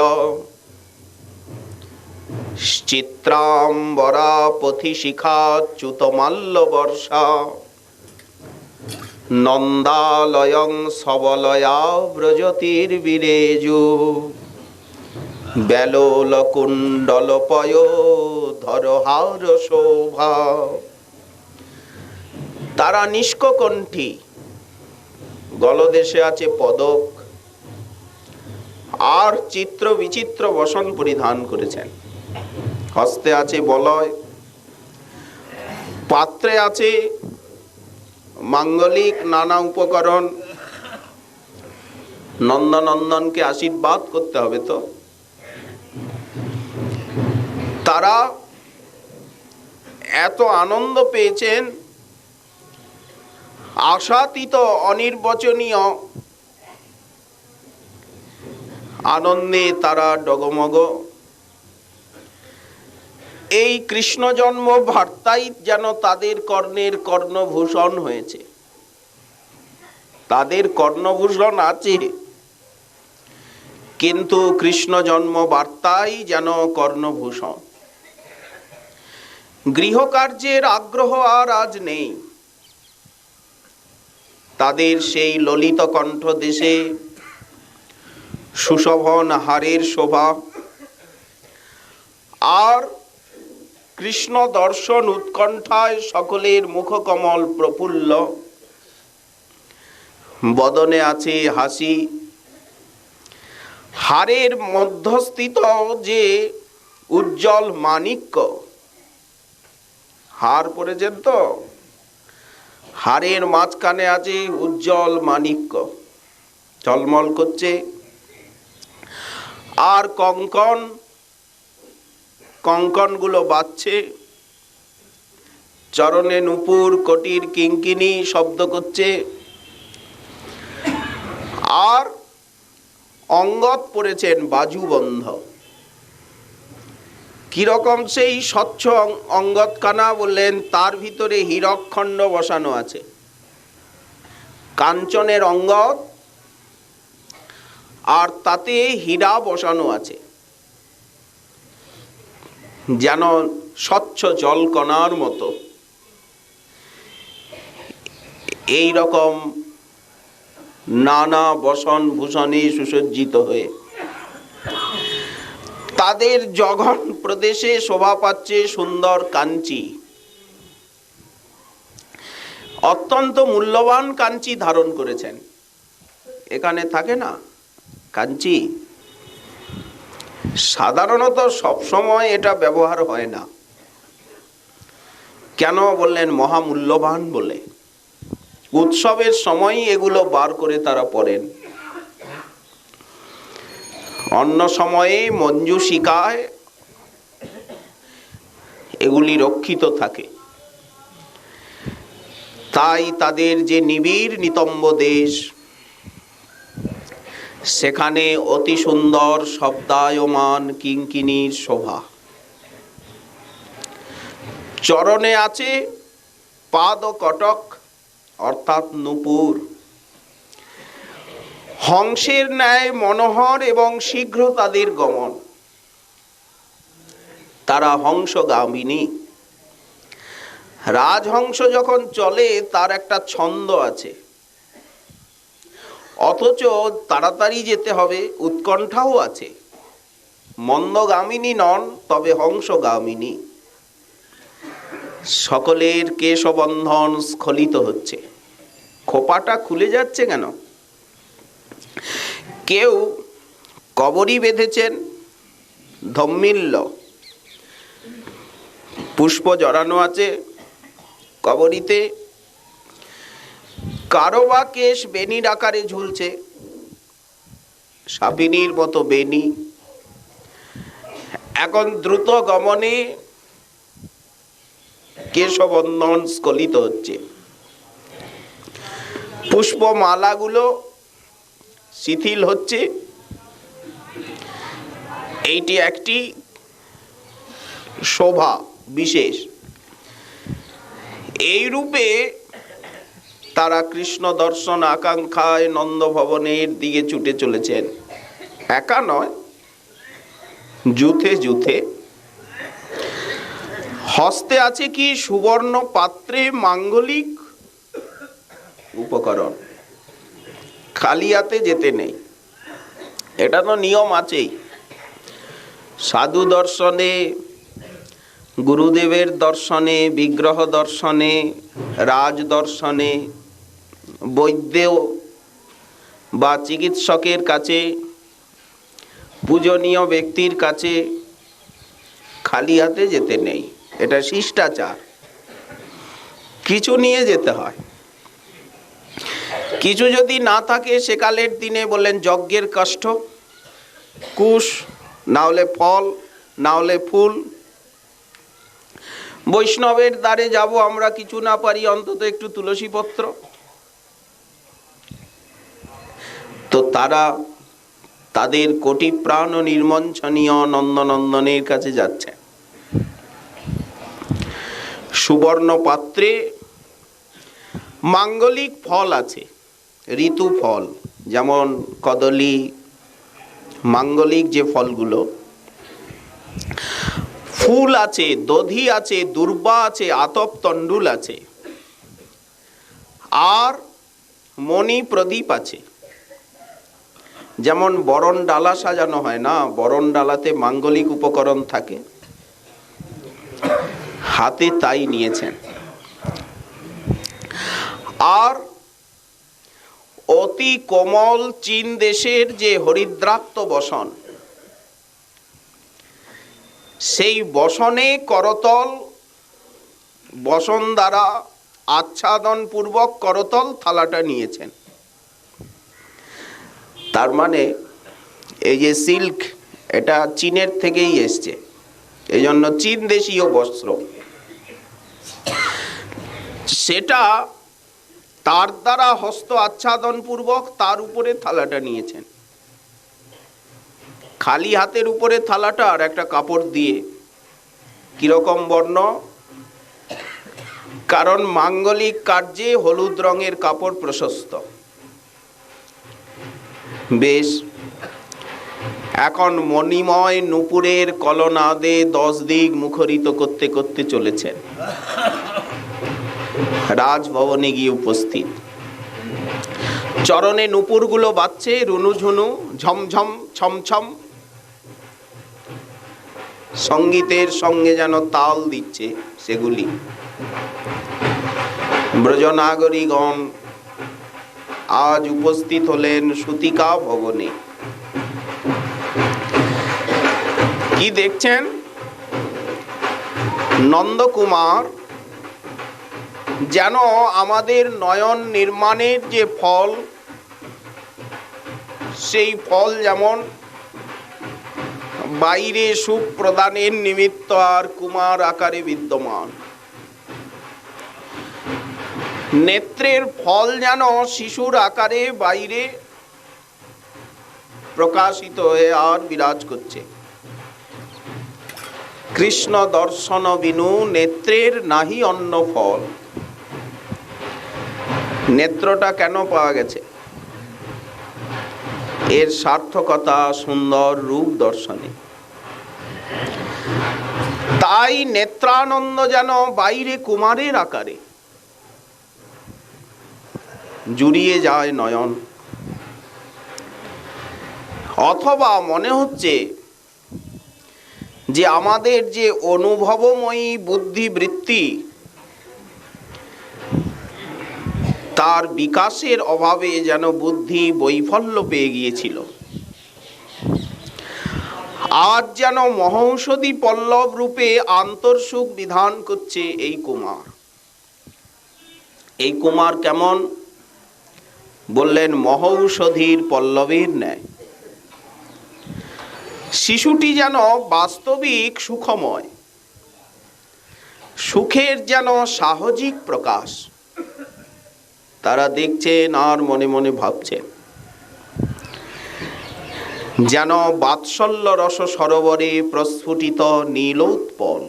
চিত্রাম্বরা পথি শিখাচ্যুত মাল্য বর্ষা নন্দালয়ং সবলয়া ব্রজতির্বিরেজু বেলোল কুণ্ডল পয় ধরহার শোভা। তারা নিষ্কণ্ঠী, গলদেশে আছে পদক, আর চিত্র বিচিত্র বসন পরিধান করেছেন। হস্তে আছে বলয়, পাত্রে আছে মাঙ্গলিক নানা উপকরণ। নন্দনন্দনকে আশীর্বাদ করতে হবে, তো তারা এত আনন্দ পেয়েছেন, আশাতীত অনির্বচনীয় আনন্দে তারা ডগমগ। এই কৃষ্ণ জন্ম বার্তাই যেন তাদের কর্ণের কর্ণভূষণ হয়েছে। তাদের কর্ণভূষণ আছে, কিন্তু কৃষ্ণ জন্ম বার্তাই যেন কর্ণভূষণ। গৃহকার্যের আগ্রহ আর আজ নেই। তাদের সেই ললিত কণ্ঠ দেশে সুশোভন হারের শোভা আর কৃষ্ণ দর্শন উৎকণ্ঠায় সকলের মুখকমল প্রফুল্ল, বদনে আছে হাসি। হারের মধ্যস্থিত যে উজ্জ্বল মাণিক্য, হার পরেছেন তো, হারের মাঝখানে আছে উজ্জ্বল মাণিক্য, ঝলমল করছে। আর কঙ্কন, কঙ্কন গুলো বাজছে, চরণে নূপুর কোটির কিঙ্কিনি শব্দ করছে। আর অঙ্গদ পড়েছেন বাজুবন্ধ। কিরকম সেই স্বচ্ছ অঙ্গদ কানা বললেন, তার ভিতরে হীরকখণ্ড বসানো আছে। কাঞ্চনের অঙ্গদ, আর তাতে হীরা বসানো আছে, যেন স্বচ্ছ জলকণার মতো। এই রকম নানা বসন ভূষণে সুসজ্জিত হয়ে তাদের জঘন প্রদেশে শোভা পাচ্ছে সুন্দর কাঞ্চি। অত্যন্ত মূল্যবান কাঞ্চি ধারণ করেছেন। এখানে থাকে না কাঞ্চি, সাধারণত সবসময় এটা ব্যবহার হয় না। কেন বললেন? মহামূল্যবান বলে। উৎসবের সময় এগুলো বার করে তারা পরেন। অন্য সময়ে মঞ্জুষিকায় এগুলি রক্ষিত থাকে। তাই তাদের যে নিবিড় নিতম্ব দেশ, সেখানে অতি সুন্দর শব্দায়মান কিঙ্কিনীর শোভা। চরণে আছে পাদ কটক অর্থাৎ নূপুর। হংসের ন্যায় মনোহর এবং শীঘ্র তাদের গমন। তারা হংসগামিনী। রাজহংস যখন চলে তার একটা ছন্দ আছে, অথচ তাড়াতাড়ি যেতে হবে, উৎকণ্ঠাও আছে। মন্দগামিনী নন, তবে হংসগামিনী। সকলের কেশবন্ধন স্খলিত হচ্ছে। খোপাটা খুলে যাচ্ছে কেন? কেউ কবরী বেঁধেছেন, ধম্মিল্য পুষ্প জড়ানো আছে কবরীতে। কারো বা কেশ বেনির আকারে ঝুলছে, সাপিনীর মতো বেনি। এখন দ্রুত গমনে কেশবন্ধন স্খলিত হচ্ছে। পুষ্পমালাগুলো শিথিল হচ্ছে। এইটি একটি শোভা বিশেষ। এই রূপে তারা কৃষ্ণ দর্শন আকাঙ্ক্ষায় নন্দ ভবনের দিকে ছুটে চলেছেন। একা নয়, যুথে যুথে। হস্তে আছে কি সুবর্ণ পাত্রে মাঙ্গলিক উপকরণ, খালি হাতে যেতে নেই। এটা তো নিয়ম আছেই। সাধু দর্শনে, গুরুদেবের দর্শনে, বিগ্রহ দর্শনে, রাজ দর্শনে, বৈদ্য বা চিকিৎসকের কাছে, পূজনীয় ব্যক্তির কাছে খালি হাতে যেতে নেই। এটা শিষ্টাচার। কিছু নিয়ে যেতে হয়। কিছু যদি না থাকে, সেকালের দিনে বললেন যজ্ঞের কাষ্ঠ, কুশ, না হলে ফল, না হলে ফুল। বৈষ্ণবের দ্বারে যাব আমরা, কিছু না পারি অন্তত একটু তুলসী পত্র। তো তারা তাদের কোটি প্রাণ ও নির্মঞ্চনীয় নন্দনন্দনের কাছে যাচ্ছে। সুবর্ণ পাত্রে মাঙ্গলিক ফল আছে, ঋতু ফল, যেমন কদলী, মাঙ্গলিক যে ফলগুলো। ফুল আছে, দধি আছে, দুর্বা আছে, আতপ তন্ডুল আছে, আর মণি প্রদীপ আছে। যেমন বরণ ডালা সাজানো হয় না, বরণ ডালাতে মাঙ্গলিক উপকরণ থাকে, হাতে তাই নিয়েছেন। আর অতি কোমল চীন দেশের যে হরিদ্রাক্ত বসন, সেই বসনে করতল, বসন দ্বারা আচ্ছাদন পূর্বক করতল থালাটা নিয়েছেন। তার মানে এই যে সিল্ক, এটা চীনের থেকেই এসছে, এই জন্য চীন দেশীয় বস্ত্র। সেটা তার দ্বারা হস্ত আচ্ছাদন পূর্বক তার উপরে থালাটা নিয়েছেন। খালি হাতের উপরে থালাটা আর একটা কাপড় দিয়ে। কিরকম বর্ণ? কারণ মাঙ্গলিক কার্যে হলুদ রঙের কাপড় প্রশস্ত। বেশ, এখন মণিময় নূপুরের কলনাদে 10 দিক মুখরিত করতে করতে চলেছেন। রাজভবনে গিয়ে উপস্থিত। চরণে নূপুরগুলো বাজছে, রুনুঝুনু, ঝমঝম, ছমছম, সঙ্গীতের সঙ্গে যেন তাল দিচ্ছে সেগুলি। ব্রজনাগরীগণ আজ উপস্থিত হলেন সুতিকা ভবনে। কি দেখছেন? নন্দকুমার যেন আমাদের নয়ন নির্মাণের যে ফল, সেই ফল যেমন বাইরে সুখ প্রদানের নিমিত্ত আর কুমার আকারে বিদ্যমান, নেত্রের ফল যেন শিশুর আকারে বাইরে প্রকাশিত হয়ে আর বিরাজ করছে। কৃষ্ণ দর্শন বিনু নেত্রের নাহি অন্য ফল। নেত্রটা কেন পাওয়া গেছে? এর সার্থকতা সুন্দর রূপ দর্শনে। তাই নেত্রানন্দ যেন বাইরে কুমারের আকারে জুড়িয়ে যায় নয়ন। অথবা মনে হচ্ছে যে আমাদের যে অনুভবময়ী বুদ্ধিবৃত্তি, তার বিকাশের অভাবে যেন বুদ্ধি বৈফল্য পেয়ে গিয়েছিল। আজ যেন মহৌষধি পল্লব রূপে আন্তর্সুখ বিধান করছে এই কুমার। এই কুমার কেমন? বললেন মহৌষধির পল্লবের ন্যায়। শিশুটি যেন বাস্তবিক সুখময়, সুখের যেন সাহজিক প্রকাশ। তারা দেখছেন আর মনে মনে ভাবছেন। যেন বাৎসল্য রস সরোবরে প্রস্ফুটিত নীলোৎপল।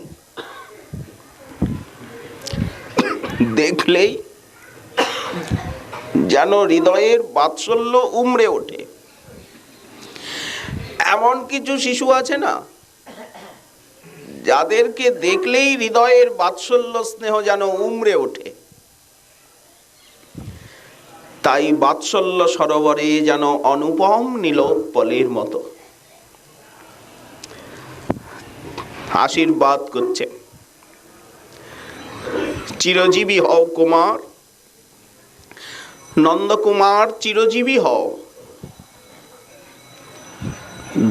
দেখলেই যেন হৃদয়ের বাৎসল্য উমড়ে ওঠে। এমন কিছু শিশু আছে না, যাদেরকে দেখলেই হৃদয়ের বাৎসল্য স্নেহ যেন উমড়ে ওঠে। তাই বাৎসল্য সরোবরে যেন অনুপম নীলোৎপলের মতো আশীর্বাদ করছে, চিরজীবী হও কুমার, নন্দকুমার চিরজীবী হও।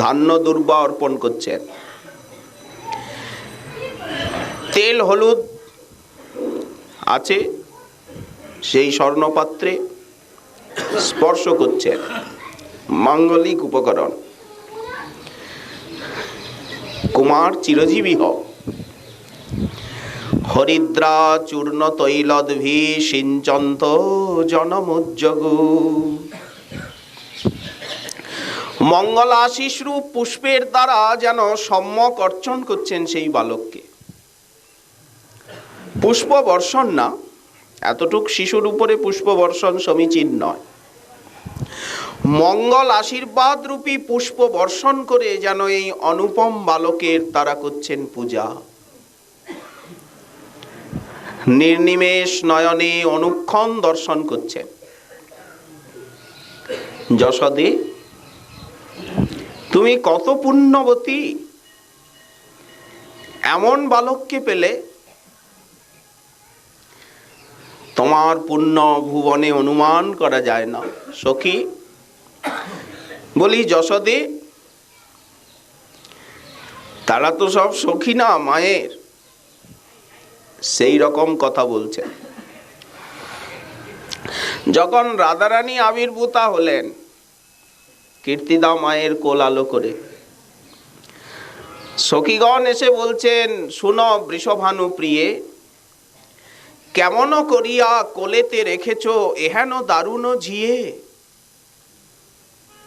ধান্য দুর্বা অর্পণ করছেন, তেল হলুদ আছে সেই স্বর্ণপাত্রে, স্পর্শ করছেন মাঙ্গলিক উপকরণ। কুমার চিরজীবী হও। হরিদ্রা চূর্ণ তৈলদ্ভি সিঞ্চন্ত জনমুজ্জগ। মঙ্গল আশিস রূপ পুষ্পের দ্বারা যেন সম্যক অর্চন করছেন সেই বালককে। পুষ্প বর্ষণ না, এতটুক শিশুর উপরে পুষ্প বর্ষণ সমীচীন নয়। মঙ্গল আশীর্বাদ রূপী পুষ্প বর্ষণ করে যেন এই অনুপম বালকের তারা করছেন পূজা। নির্নিমেষ নয়নে অনুক্ষণ দর্শন করছেন। যশোদে, তুমি কত পুণ্যবতী, এমন বালককে পেলে। তোমার পুণ্য ভুবনে অনুমান করা যায় না। সখী বলি, যশোদে, তারা তো সব সখী না মায়ের, সেই রকম কথা বলছে। যখন রাধারানী আবির্ভূতা হলেন, কীর্তিদা মায়ের কোল আলো করে, সখীগণ এসে বলছেন, শুনো বৃষভানু প্রিয়ে, কেমন করিয়া কোলেতে রেখেছ এহেন দারুণ ঝিয়ে।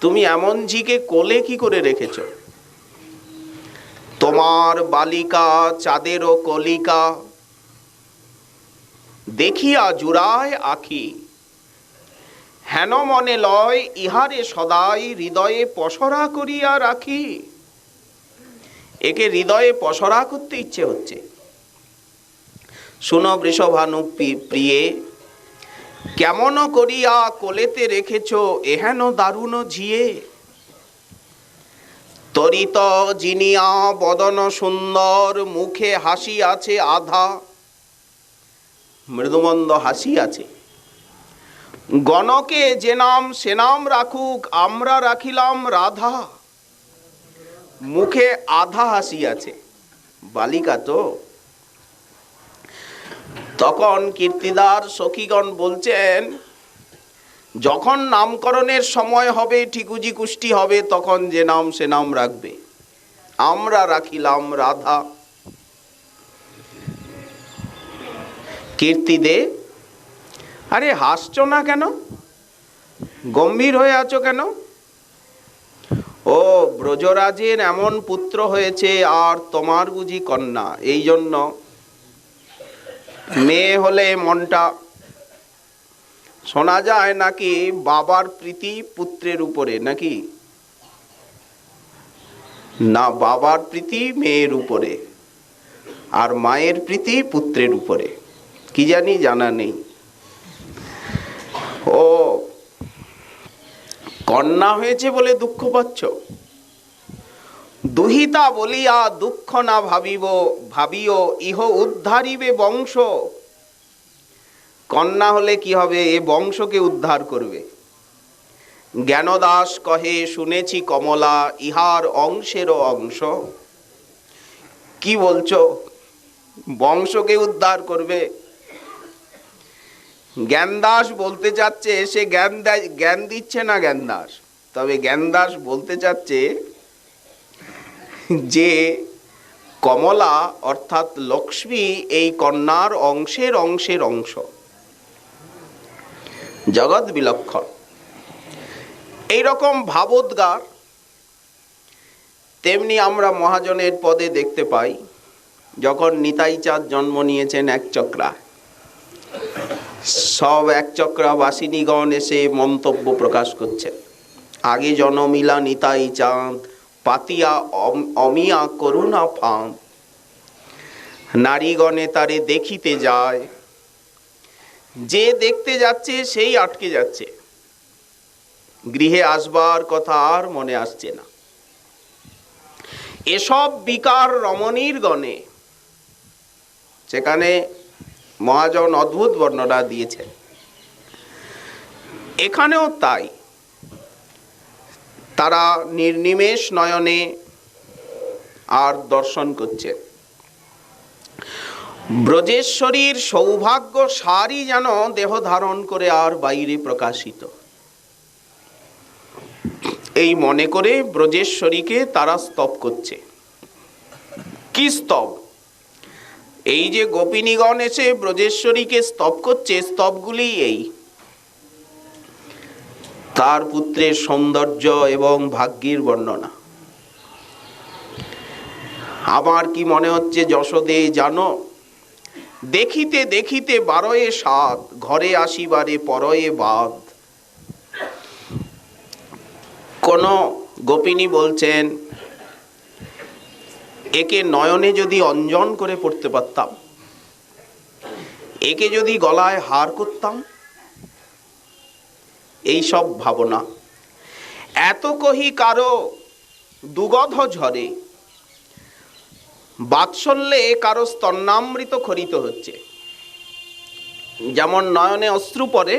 তুমি এমন ঝিকে কোলে কি করে রেখেছ? তোমার বালিকা চাঁদের কলিকা দেখিয়া জুড়ায় আখি। হেন মনে লয় ইহারে সদাই হৃদয়ে পসরা করিয়া রাখি। একে হৃদয়ে পসরা করতে ইচ্ছে হচ্ছে। শুনো বৃষভানু প্রিয়ে, কেমন করিয়া কোলেতে রেখেছ এহেন দারুণ ঝিয়ে। তরিত জিনিয়া বদন সুন্দর, মুখে হাসি আছে আধা। মৃদুমন্দ হাসি আছে। গণকে যে নাম সে নাম রাখুক, আমরা রাখিলাম রাধা। মুখে আধা হাসি আছে, বালিকা তো। তখন কীর্তিদার সখীগণ বলছেন, যখন নামকরণের সময় হবে, ঠিকুজি কুষ্টি হবে, তখন যে নাম সে নাম রাখবে। আমরা রাখিলাম রাধা। কীর্তিদে, আরে হাসছো না কেন? গম্ভীর হয়ে আছো কেন? ও, ব্রজরাজের এমন পুত্র হয়েছে, আর তোমার বুঝি কন্যা, এই জন্য। মেয়ে হলে মনটা, শোনা যায় নাকি বাবার প্রীতি পুত্রের উপরে, নাকি না? বাবার প্রীতি মেয়ের উপরে, আর মায়ের প্রীতি পুত্রের উপরে। কি জানি, জানা নেই। ও, কন্যা হয়েছে বলে দুঃখ পাচ্ছ? দুহিতা বলিয়া দুঃখ না ভাবিও ইহ উদ্ধারিবে বংশ। কন্যা হলে কি হবে? এ বংশকে উদ্ধার করবে। জ্ঞানদাস কহে শুনেছি কমলা, ইহার অংশেরও অংশ। কি বলছো? বংশকে উদ্ধার করবে? জ্ঞানদাস বলতে চাচ্ছে, সে জ্ঞান দিচ্ছে না জ্ঞানদাস, তবে জ্ঞানদাস বলতে চাচ্ছে যে কমলা অর্থাৎ লক্ষ্মী এই কন্যার অংশের অংশের অংশ। জগৎ বিলক্ষণ। এইরকম ভাবোদ্গার তেমনি আমরা মহাজনের পদে দেখতে পাই, যখন নিতাই চাঁদ জন্ম নিয়েছেন এক চক্রা, সব এক চক্রা বাসিনীগণ এসে মন্তব্য প্রকাশ করছেন, আগে জনমিলা নিতাই চাঁদ, পাতিয়া অমিয়া করুণা ফাঁদ, নারীগণে তারে দেখিতে যায়, যে দেখতে যাচ্ছে সেই আটকে যাচ্ছে, গৃহে আসবার কথা আর মনে আসছে না। এসব বিকার রমণীর গণে, সেখানে মহাজন অদ্ভুত বর্ণনা দিয়েছেন, এখানেও তাই। তারা নির্নিমেষ নয়নে আর দর্শন করছে। ব্রজেশ্বরীর সৌভাগ্য সারই যেন দেহ ধারণ করে আর বাইরে প্রকাশিত, এই মনে করে ব্রজেশ্বরীকে তারা স্তব করছে। কি স্তব? এই যে গোপিনীগণ এসে ব্রজেশ্বরীকে স্তব করছে, স্তবগুলি এই তার পুত্রের সৌন্দর্য এবং ভাগ্যের বর্ণনা। আমার কি মনে হচ্ছে, যশোদে জানো, দেখিতে দেখিতে বারোয়ে সাত, ঘরে আসিবারে পরয়ে বাদ। কোন গোপিনী বলছেন, একে নয়নে যদি অঞ্জন করে পড়তে পারতাম, একে যদি গলায় হার করতাম, এই সব ভাবনা। এত কহি কারো দুগধ ঝরে, বাৎসল্যে কারো স্তন্যামৃত খরিত হচ্ছে। যেমন নয়নে অশ্রু পড়ে,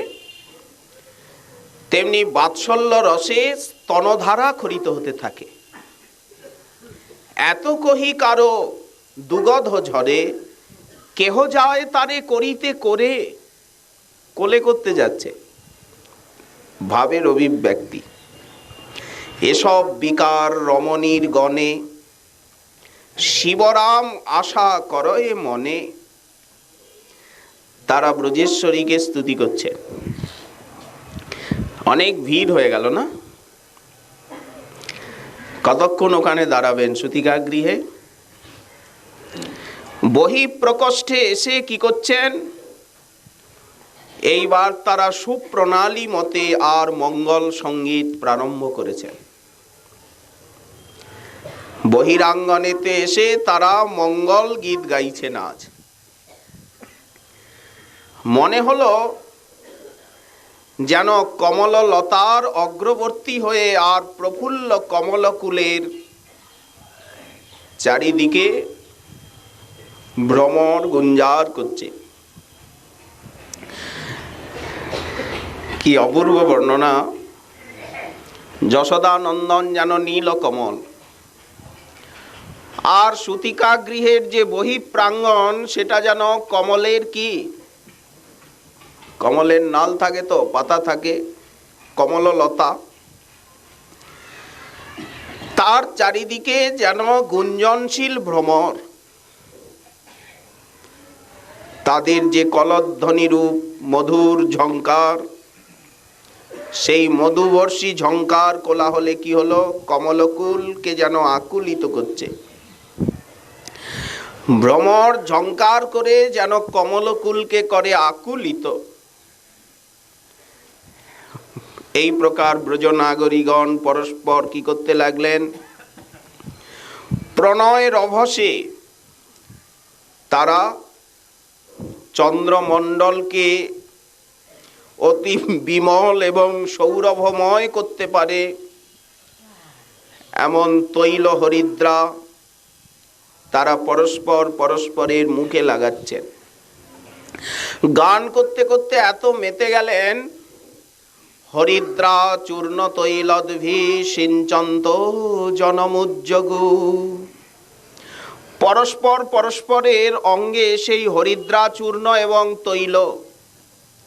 তেমনি বাৎসল্য রসে স্তনধারা খরিত হতে থাকে। এত কহি কারো দুগধ ঝরে, কেহ যায় তারে করিতে করে, কোলে করতে যাচ্ছে, ভাবের অভিব্যক্তি। এসব বিকার রমণীর গণে, শিবরাম আশা করয়ে মনে, তারা ব্রজেশ্বরীকে স্তুতি করছে। অনেক ভিড় হয়ে গেল না? কতক্ষণ ওখানে দাঁড়াবেন সুতিকা গৃহে? বহি প্রকোষ্ঠে এসে কি করছেন? এইবার তারা সুপ্রণালী মতে আর মঙ্গল সঙ্গীত প্রারম্ভ করেছেন। বহিরাঙ্গনেতে এসে তারা মঙ্গল গীত গাইছেন। আজ মনে হলো যেন কমললতার অগ্রবর্তী হয়ে আর প্রফুল্ল কমলকুলের চারিদিকে ভ্রমর গুঞ্জার করছে। কি অপূর্ব বর্ণনা! যশোদা নন্দন যেন নীল কমল, আর সুতিকা গৃহের যে বহিঃপ্রাঙ্গণ সেটা যেন কমলের কি, কমলের নাল থাকে, তো পাতা থাকে, কমললতা, তার চারিদিকে যেন গুঞ্জনশীল ভ্রমর। তাদের যে কলধ্বনি রূপ মধুর ঝংকার, সেই মধুবর্ষী ঝংকার কোলাহলে কি হলো, কমলকুলকে যেন আকুলিত করছে। ভ্রমর ঝংকার করে যেন কমলকুলকে করে আকুলিত। এই প্রকার ব্রজনাগরীগণ পরস্পর কি করতে লাগলেন? প্রণয় রভসে তারা চন্দ্রমণ্ডলকে অতি বিমল এবং সৌরভময় করতে পারে এমন তৈল হরিদ্রা তারা পরস্পর পরস্পরের মুখে লাগাচ্ছেন। গান করতে করতে এত মেতে গেলেন, হরিদ্রা চূর্ণ তৈলদ্ভি সিঞ্চন্ত জনমুজ্জগু। পরস্পর পরস্পরের অঙ্গে সেই হরিদ্রা চূর্ণ এবং তৈল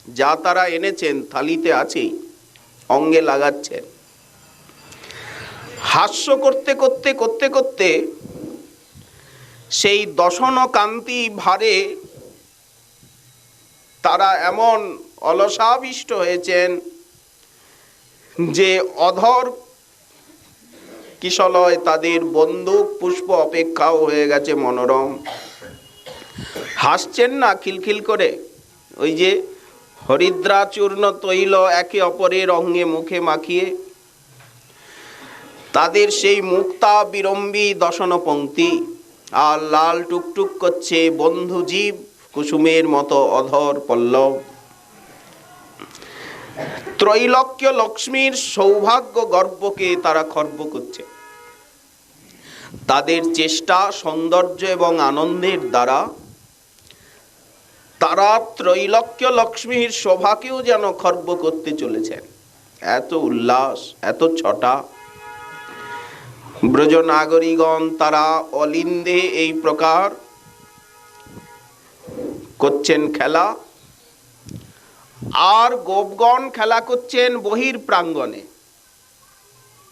যা তারা এনেছেন থালিতে আছেই, অঙ্গে লাগাচ্ছেন। হাস্য করতে করতে করতে করতে সেই দশন কান্তি ভারে তারা এমন অলসাবিষ্ট হয়েছেন যে অধর কিশলয় তাদের বন্দুক পুষ্প অপেক্ষাও হয়ে গেছে মনোরম। হাসছেন না খিলখিল করে, ওই যে হরিদ্রা চূর্ণ তৈল একে অপরের অঙ্গে মুখে মাখিয়ে তাদের সেই মুক্তা বিরম্বী দশন পংক্তি, আর লাল টুকটুক করছে বন্ধু জীব কুসুমের মতো অধর পল্লব। ত্রৈলোক্য লক্ষ্মীর সৌভাগ্য গর্বকে তারা খর্ব করছে। তাদের চেষ্টা, সৌন্দর্য এবং আনন্দের দ্বারা তারা ত্রৈলোক্য লক্ষ্মীর শোভাকেও যেন খর্ব করতে চলেছেন। এত উল্লাস, এত ছটা। ব্রজ নাগরিকগণ তারা অলিন্দে এই প্রকার করছেন খেলা, আর গোপগণ খেলা করছেন বহির প্রাঙ্গণে।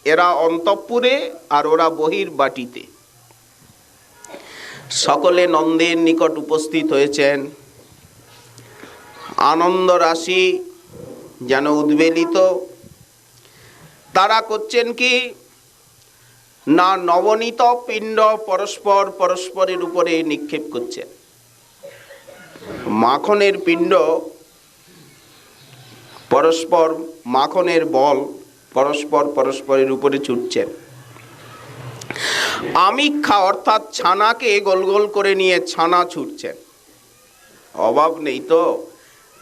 এরা অন্তঃপুরে আর ওরা বহির বাটিতে। সকলে নন্দের নিকট উপস্থিত হয়েছেন। আনন্দ রাশি যেন উদ্বেলিত। তারা করছেন কি না, নবনীত পিণ্ড পরস্পর পরস্পরের উপরে নিক্ষেপ করছেন। মাখনের পিণ্ড পরস্পর, মাখনের বল পরস্পর পরস্পরের উপরে ছুটছেন। আমিক্ষা অর্থাৎ ছানাকে গোল গোল করে নিয়ে ছানা ছুটছেন। অভাব নেই তো,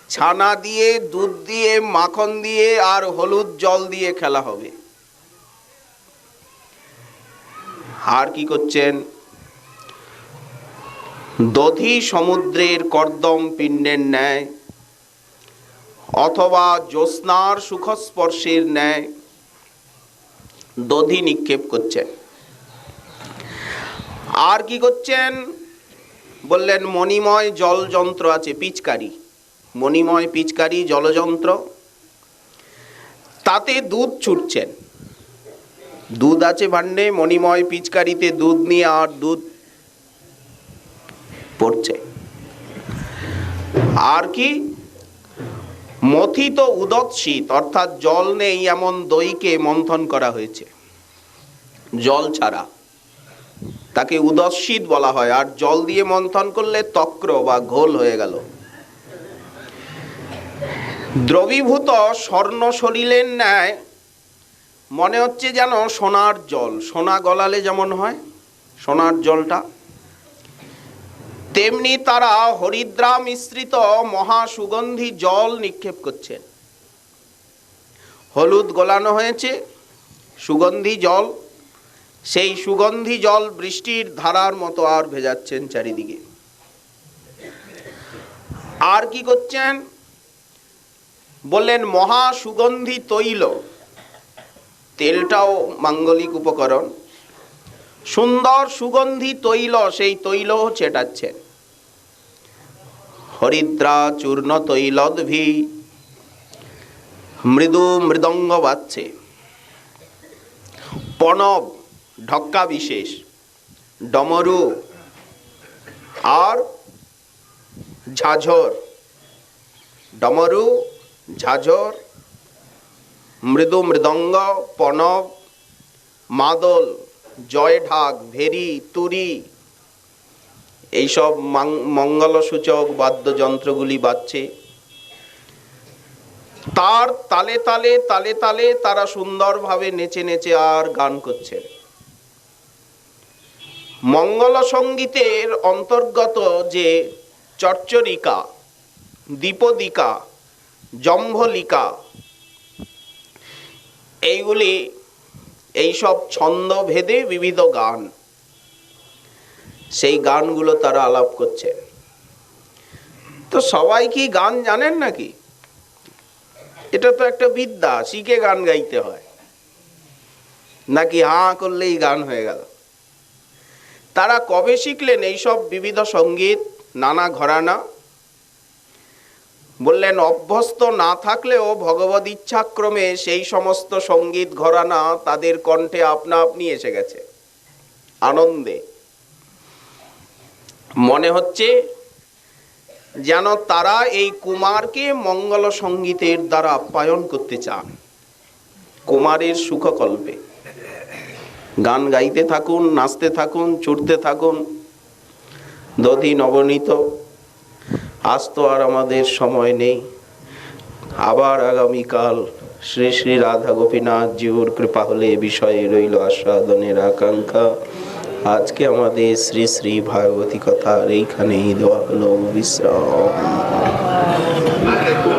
ছানা দিয়ে, দুধ দিয়ে, মাখন দিয়ে আর হলুদ জল দিয়ে খেলা হবে। আর কি করছেন? দধি সমুদ্রের কর্দম পিণ্ডের ন্যায় অথবা জ্যোৎস্নার সুখস্পর্শের ন্যায় দধি নিক্ষেপ করছেন। আর কি করছেন বললেন, মণিময় জল যন্ত্র আছে, পিচকারি, মণিময় পিচকারি জলযন্ত্র, তাতে দুধ ছুটছেন। দুধ আছে ভান্ডে, মণিময় পিচকারিতে দুধ নিয়ে আর দুধ পড়ছে। আর কি, মথিত উদৎসিত অর্থাৎ জল নেই এমন দইকে মন্থন করা হয়েছে, জল ছাড়া, তাকে উদৎসিত বলা হয়। আর জল দিয়ে মন্থন করলে তক্র বা ঘোল হয়ে গেল। দ্রবীভূত স্বর্ণ সলিলের ন্যায় মনে হচ্ছে যেন সোনার জল, সোনা গলালে যেমন হয় সোনার জলটা, তেমনি তারা হরিদ্রা মিশ্রিত মহা সুগন্ধি জল নিক্ষেপ করছেন। হলুদ গলানো হয়েছে, সুগন্ধি জল, সেই সুগন্ধি জল বৃষ্টির ধারার মতো আর ভেজাচ্ছেন চারিদিকে। আর কি করছেন বললেন, মহা সুগন্ধি তৈল, তেলটাও মাঙ্গলিক উপকরণ, সুন্দর সুগন্ধি তৈল, সেই তৈল ছেটাচ্ছেন। হরিদ্রা চূর্ণ তৈলদ্ভি মৃদু মৃদঙ্গ বাজছে। পণব ঢক্কা বিশেষ, ডমরু আর ঝাঝর, ডমরু ঝাঝর, মৃদু মৃদঙ্গ, পণব, মাদল, জয় ঢাক, ভেরি, তুরি, এইসব মঙ্গলসূচক বাদ্যযন্ত্রগুলি বাজছে। তার তালে তালে তালে তালে তারা সুন্দরভাবে নেচে নেচে আর গান করছেন। মঙ্গল সঙ্গীতের অন্তর্গত যে চর্চরিকা, দ্বিপদিকা, জম্ভলিকা, এইগুলি, এইসব ছন্দ ভেদে বিবিধ গান, সেই গানগুলো তারা আলাপ করছে। তো সবাই কি গান জানেন নাকি? এটা তো একটা বিদ্যা, শিখে গান গাইতে হয়, নাকি হাঁ করলেই গান হয়ে গেল? তারা কবে শিখলেন এইসব বিবিধ সঙ্গীত, নানা ঘরানা? বললেন, অভ্যস্ত না থাকলেও ভগবদ ইচ্ছাক্রমে সেই সমস্ত সঙ্গীত ঘরানা তাদের কণ্ঠে আপনা আপনি এসে গেছে। আনন্দে মনে হচ্ছে যেন তারা এই কুমারকে মঙ্গল সঙ্গীতের দ্বারা আপ্যায়ন করতে চান, কুমারের সুখকল্পে। গান গাইতে থাকুন, নাচতে থাকুন, ছুটতে থাকুন। দধি নবনীত। আজ তো আর আমাদের সময় নেই। আবার আগামীকাল শ্রী শ্রী রাধা গোপীনাথ জিউর কৃপা হলে এ বিষয়ে রইল আস্বাদনের আকাঙ্ক্ষা। আজকে আমাদের শ্রী শ্রী ভাগবতী কথার এইখানেই দেওয়া হলো বিশ্রাম।